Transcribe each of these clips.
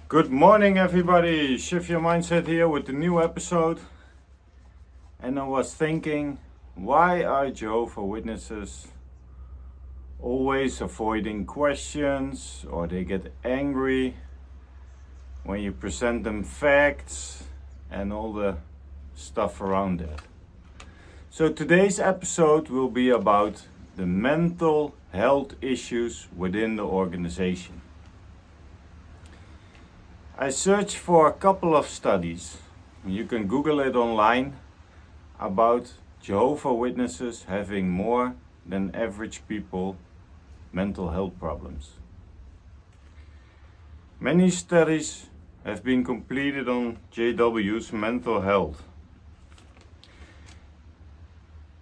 Good morning, everybody. Shift Your Mindset here with the new episode. And I was thinking, why are Jehovah Witnesses always avoiding questions, or they get angry when you present them facts and all the stuff around that? So today's episode will be about the mental health issues within the organization. I searched for a couple of studies, you can Google it online, about Jehovah Witnesses having more than average people mental health problems. Many studies have been completed on JW's mental health.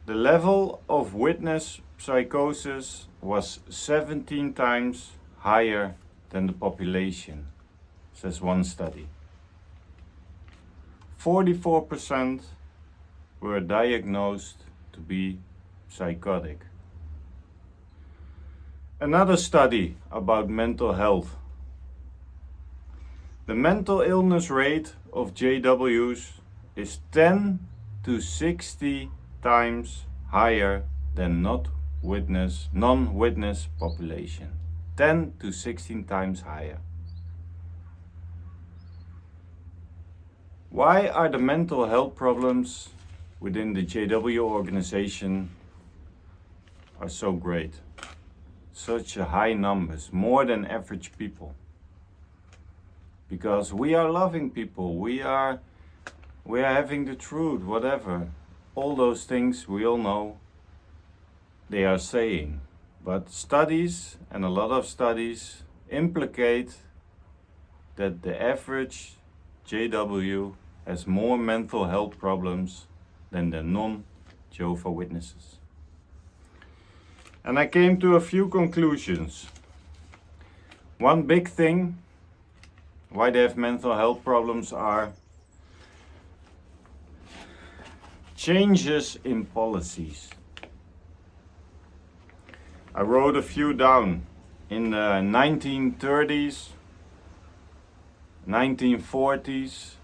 The level of witness psychosis was 17 times higher than the population, says one study. 44% were diagnosed to be psychotic. Another study about mental health. The mental illness rate of JWs is 10 to 60 times higher than non-witness population. 10 to 16 times higher. Why are the mental health problems within the JW organization are so great? Such a high numbers, more than average people. Because we are loving people, we are having the truth, whatever. All those things we all know they are saying. But studies, and a lot of studies, implicate that the average JW has more mental health problems than the non-Jehovah Witnesses. And I came to a few conclusions. One big thing why they have mental health problems are changes in policies. I wrote a few down. In the 1930s, 1940s,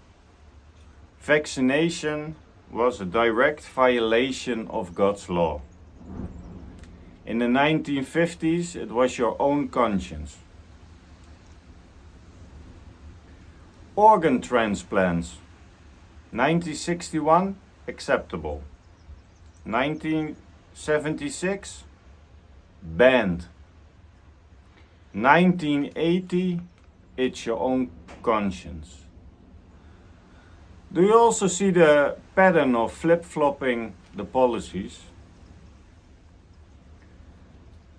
vaccination was a direct violation of God's law. In the 1950s, it was your own conscience. Organ transplants, 1961, acceptable. 1976, banned. 1980, it's your own conscience. Do you also see the pattern of flip-flopping the policies?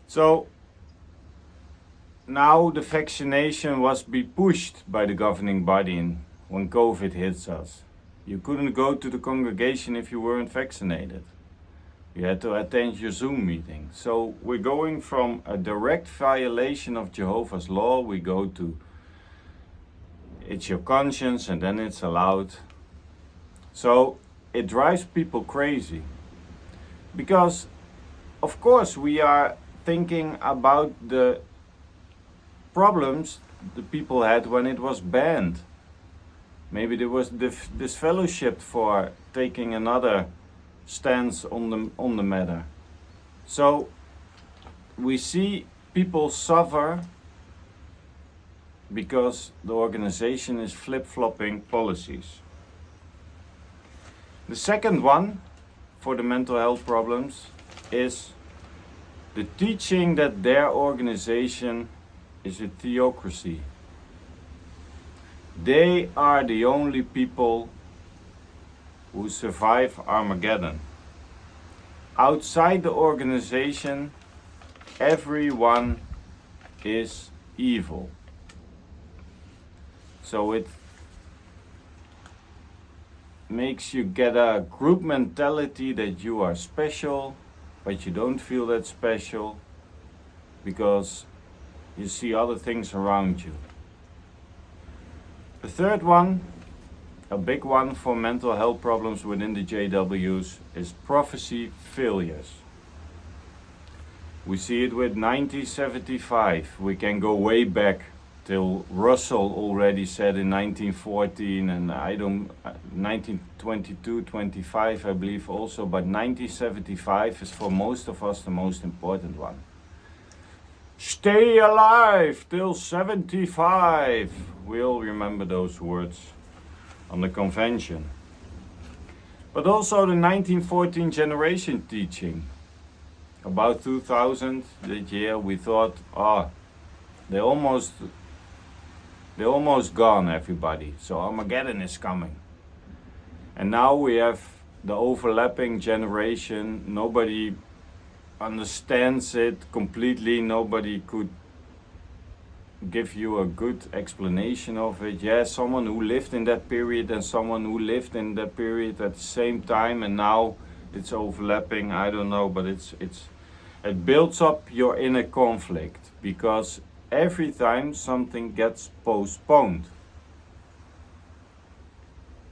So now the vaccination was be pushed by the governing body when COVID hits us. You couldn't go to the congregation if you weren't vaccinated. You had to attend your Zoom meeting. So we're going from a direct violation of Jehovah's law, we go to it's your conscience and then it's allowed. So it drives people crazy. Because of course we are thinking about the problems the people had when it was banned. Maybe there was disfellowship for taking another stance on the matter. So we see people suffer because the organization is flip-flopping policies. The second one for the mental health problems is the teaching that their organization is a theocracy. They are the only people who survive Armageddon. Outside the organization, everyone is evil. So it makes you get a group mentality that you are special, but you don't feel that special because you see other things around you. The third one, a big one for mental health problems within the JWs, is prophecy failures. We see it with 1975. We can go way back till Russell already said in 1914, and 1922, 25 I believe also, but 1975 is for most of us the most important one. Stay alive till 75. We all remember those words on the convention. But also the 1914 generation teaching. About 2000, that year, we thought, they're almost gone, everybody. So Armageddon is coming. And now we have the overlapping generation. Nobody understands it completely. Nobody could give you a good explanation of it. Yeah, someone who lived in that period and someone who lived in that period at the same time, and now it's overlapping. I don't know, but it builds up your inner conflict, because every time something gets postponed.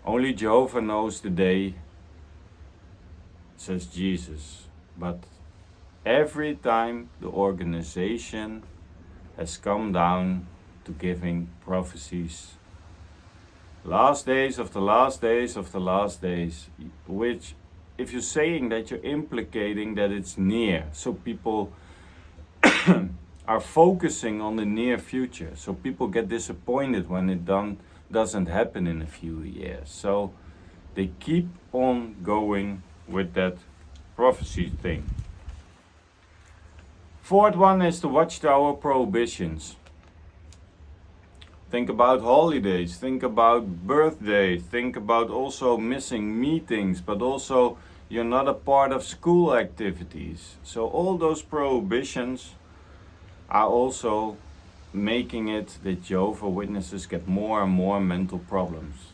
Only Jehovah knows the day, says Jesus. But every time the organization has come down to giving prophecies, last days of the last days of the last days, which, if you're saying that, you're implicating that it's near. So people are focusing on the near future. So people get disappointed when it doesn't happen in a few years. So they keep on going with that prophecy thing. Fourth one is the watchtower prohibitions. Think about holidays, think about birthdays, think about also missing meetings, but also you're not a part of school activities. So all those prohibitions are also making it that Jehovah Witnesses get more and more mental problems.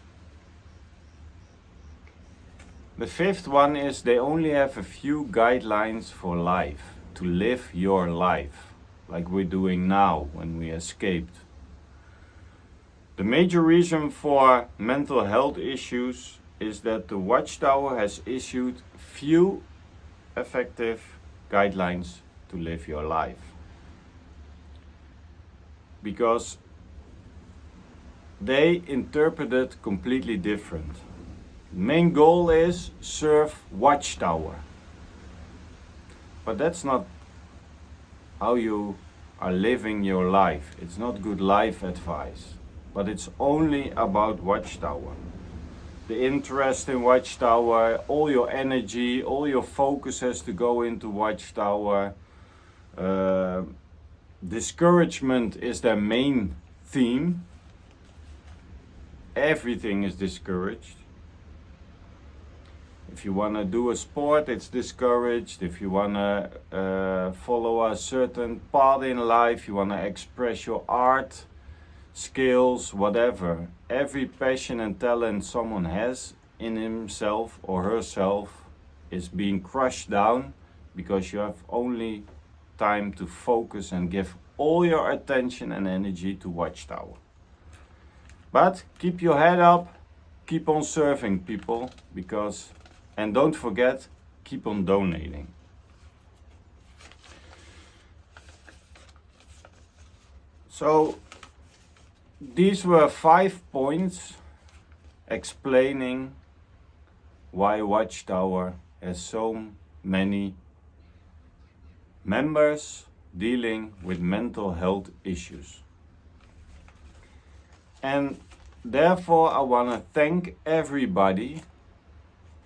The fifth one is they only have a few guidelines for life, to live your life, like we're doing now when we escaped. The major reason for mental health issues is that the Watchtower has issued few effective guidelines to live your life. Because they interpret it completely different. The main goal is serve Watchtower. But that's not how you are living your life. It's not good life advice. But it's only about Watchtower. The interest in Watchtower, all your energy, all your focus has to go into Watchtower. Discouragement is their main theme. Everything is discouraged. If you want to do a sport, it's discouraged. If you want to follow a certain path in life, you want to express your art, skills, whatever. Every passion and talent someone has in himself or herself is being crushed down, because you have only time to focus and give all your attention and energy to Watchtower. But keep your head up, keep on serving people, and don't forget, keep on donating. So these were 5 points explaining why Watchtower has so many members dealing with mental health issues. And therefore I want to thank everybody,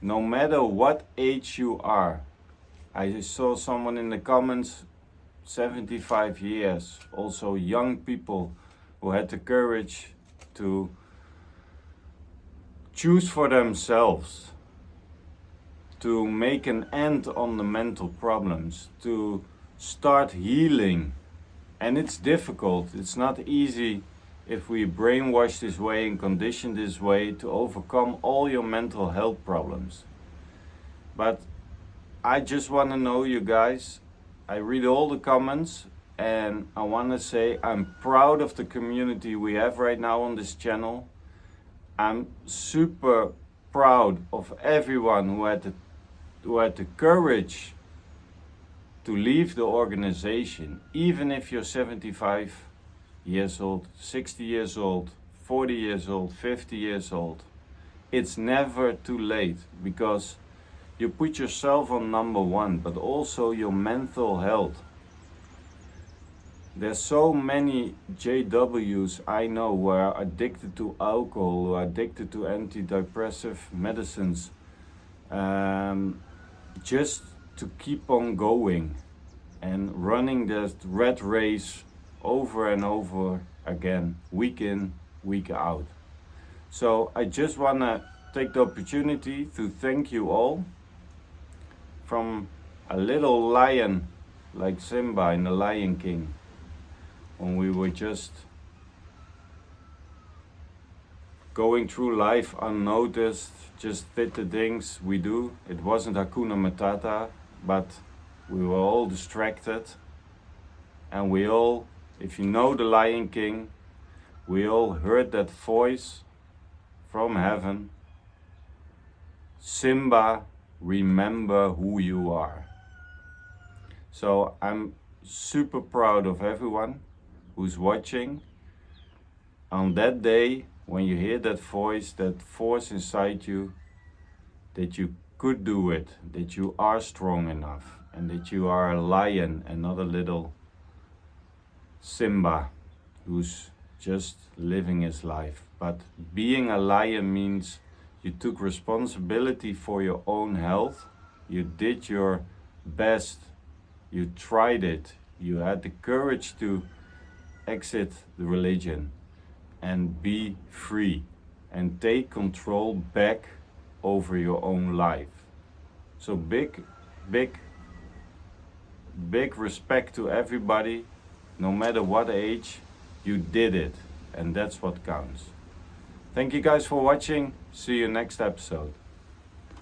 no matter what age you are. I saw someone in the comments, 75 years, also young people who had the courage to choose for themselves, to make an end on the mental problems, to start healing. And it's difficult, it's not easy if we brainwash this way and condition this way to overcome all your mental health problems. But I just want to know you guys, I read all the comments, and I want to say I'm proud of the community we have right now on this channel. I'm super proud of everyone who had the courage to leave the organization, even if you're 75 years old, 60 years old, 40 years old, 50 years old. It's never too late, because you put yourself on number one, but also your mental health. There's so many JWs I know who are addicted to alcohol, who are addicted to antidepressive medicines, just to keep on going and running that rat race over and over again, week in, week out. So I just want to take the opportunity to thank you all. From a little lion like Simba in The Lion King, when we were just going through life unnoticed, just did the things we do. It wasn't Hakuna Matata, but we were all distracted. And we all, if you know The Lion King, we all heard that voice from heaven. Simba, remember who you are. So I'm super proud of everyone who's watching. On that day, when you hear that voice, that force inside you, that you could do it, that you are strong enough, and that you are a lion and not a little Simba who's just living his life. But being a lion means you took responsibility for your own health, you did your best, you tried it, you had the courage to exit the religion and be free and take control back over your own life. So big respect to everybody, no matter what age, you did it, and that's what counts. Thank you guys for watching. See you next episode.